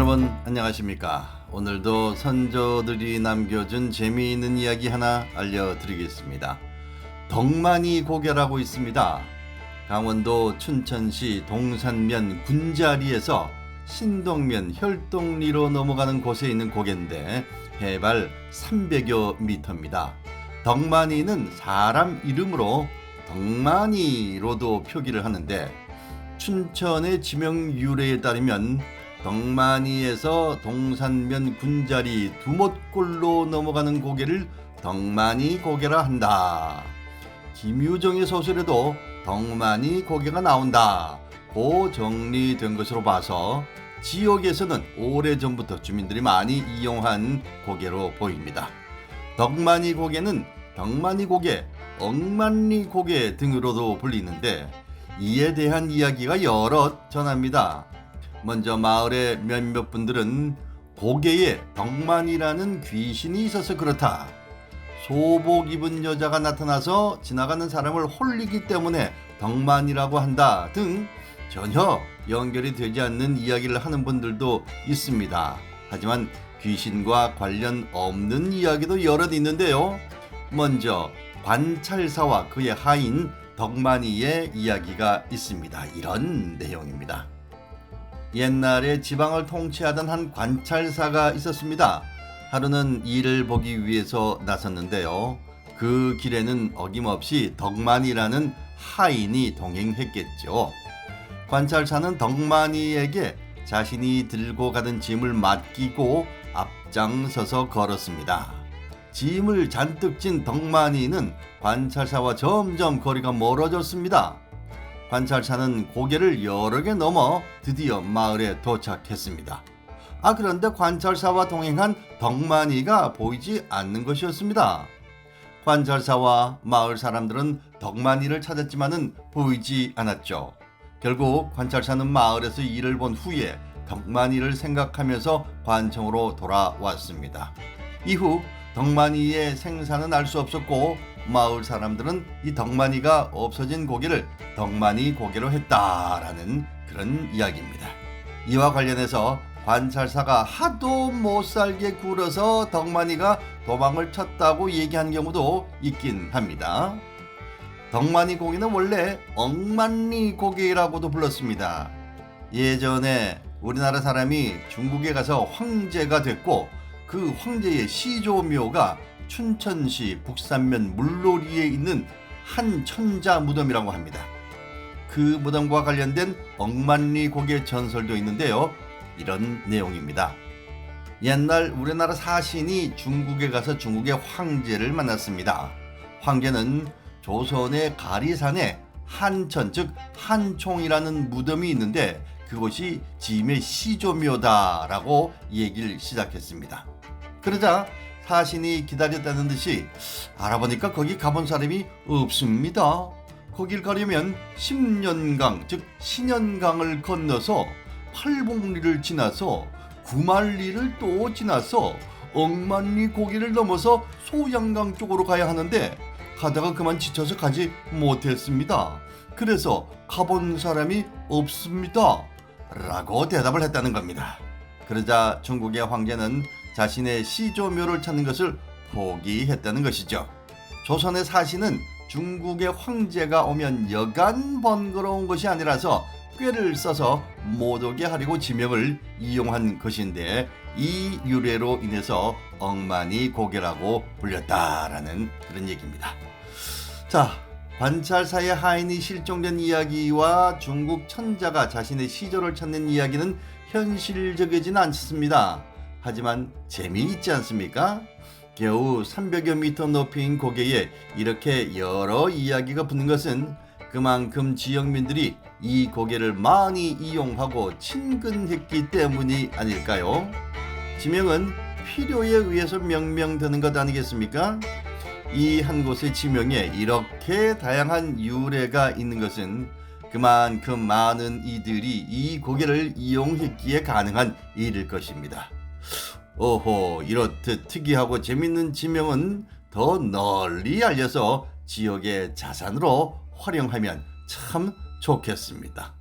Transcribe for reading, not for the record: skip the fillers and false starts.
여러분 안녕하십니까? 오늘도 선조들이 남겨준 재미있는 이야기 하나 알려드리겠습니다. 덕만이 고개라고 있습니다. 강원도 춘천시 동산면 군자리에서 신동면 혈동리로 넘어가는 곳에 있는 고개인데 해발 300여 미터입니다. 덕만이는 사람 이름으로 덕만이로도 표기를 하는데 춘천의 지명 유래에 따르면 덕만이에서 동산면 군자리 두못골로 넘어가는 고개를 덕만이 고개라 한다. 김유정의 소설에도 덕만이 고개가 나온다. 고 정리된 것으로 봐서 지역에서는 오래전부터 주민들이 많이 이용한 고개로 보입니다. 덕만이 고개는 덕만이 고개, 억만리 고개 등으로도 불리는데 이에 대한 이야기가 여럿 전합니다. 먼저 마을의 몇몇 분들은 고개에 덕만이라는 귀신이 있어서 그렇다. 소복 입은 여자가 나타나서 지나가는 사람을 홀리기 때문에 덕만이라고 한다 등 전혀 연결이 되지 않는 이야기를 하는 분들도 있습니다. 하지만 귀신과 관련 없는 이야기도 여럿 있는데요. 먼저 관찰사와 그의 하인 덕만이의 이야기가 있습니다. 이런 내용입니다. 옛날에 지방을 통치하던 한 관찰사가 있었습니다. 하루는 일을 보기 위해서 나섰는데요. 그 길에는 어김없이 덕만이라는 하인이 동행했겠죠. 관찰사는 덕만이에게 자신이 들고 가던 짐을 맡기고 앞장서서 걸었습니다. 짐을 잔뜩 진 덕만이는 관찰사와 점점 거리가 멀어졌습니다. 관찰사는 고개를 여러 개 넘어 드디어 마을에 도착했습니다. 그런데 관찰사와 동행한 덕만이가 보이지 않는 것이었습니다. 관찰사와 마을 사람들은 덕만이를 찾았지만은 보이지 않았죠. 결국 관찰사는 마을에서 일을 본 후에 덕만이를 생각하면서 관청으로 돌아왔습니다. 이후 덕만이의 생사는 알 수 없었고 마을 사람들은 이 덕만이가 없어진 고개를 덕만이 고개로 했다라는 그런 이야기입니다. 이와 관련해서 관찰사가 하도 못살게 굴어서 덕만이가 도망을 쳤다고 얘기한 경우도 있긴 합니다. 덕만이 고개는 원래 억만리 고개라고도 불렀습니다. 예전에 우리나라 사람이 중국에 가서 황제가 됐고 그 황제의 시조묘가 춘천시 북산면 물놀이에 있는 한 천자 무덤이라고 합니다. 그 무덤과 관련된 억만리 고개 전설도 있는데요. 이런 내용입니다. 옛날 우리나라 사신이 중국에 가서 중국의 황제를 만났습니다. 황제는 조선의 가리산에 한천 즉 한총이라는 무덤이 있는데 그곳이 짐의 시조묘다라고 얘기를 시작했습니다. 그러자 사신이 기다렸다는 듯이 알아보니까 거기 가본 사람이 없습니다. 거길 가려면 십년강 즉 신연강을 건너서 팔봉리를 지나서 구만리를 또 지나서 억만리 고개를 넘어서 소양강 쪽으로 가야 하는데 가다가 그만 지쳐서 가지 못했습니다. 그래서 가본 사람이 없습니다. 라고 대답을 했다는 겁니다. 그러자 중국의 황제는 자신의 시조묘를 찾는 것을 포기했다는 것이죠. 조선의 사신은 중국의 황제가 오면 여간 번거로운 것이 아니라서 꾀를 써서 못 오게 하려고 지명을 이용한 것인데 이 유래로 인해서 억만이 고개라고 불렸다라는 그런 얘기입니다. 자, 관찰사의 하인이 실종된 이야기와 중국 천자가 자신의 시조를 찾는 이야기는 현실적이진 않습니다. 하지만 재미있지 않습니까? 겨우 300여 미터 높이인 고개에 이렇게 여러 이야기가 붙는 것은 그만큼 지역민들이 이 고개를 많이 이용하고 친근했기 때문이 아닐까요? 지명은 필요에 의해서 명명되는 것 아니겠습니까? 이 한 곳의 지명에 이렇게 다양한 유래가 있는 것은 그만큼 많은 이들이 이 고개를 이용했기에 가능한 일일 것입니다. 오호, 이렇듯 특이하고 재밌는 지명은 더 널리 알려서 지역의 자산으로 활용하면 참 좋겠습니다.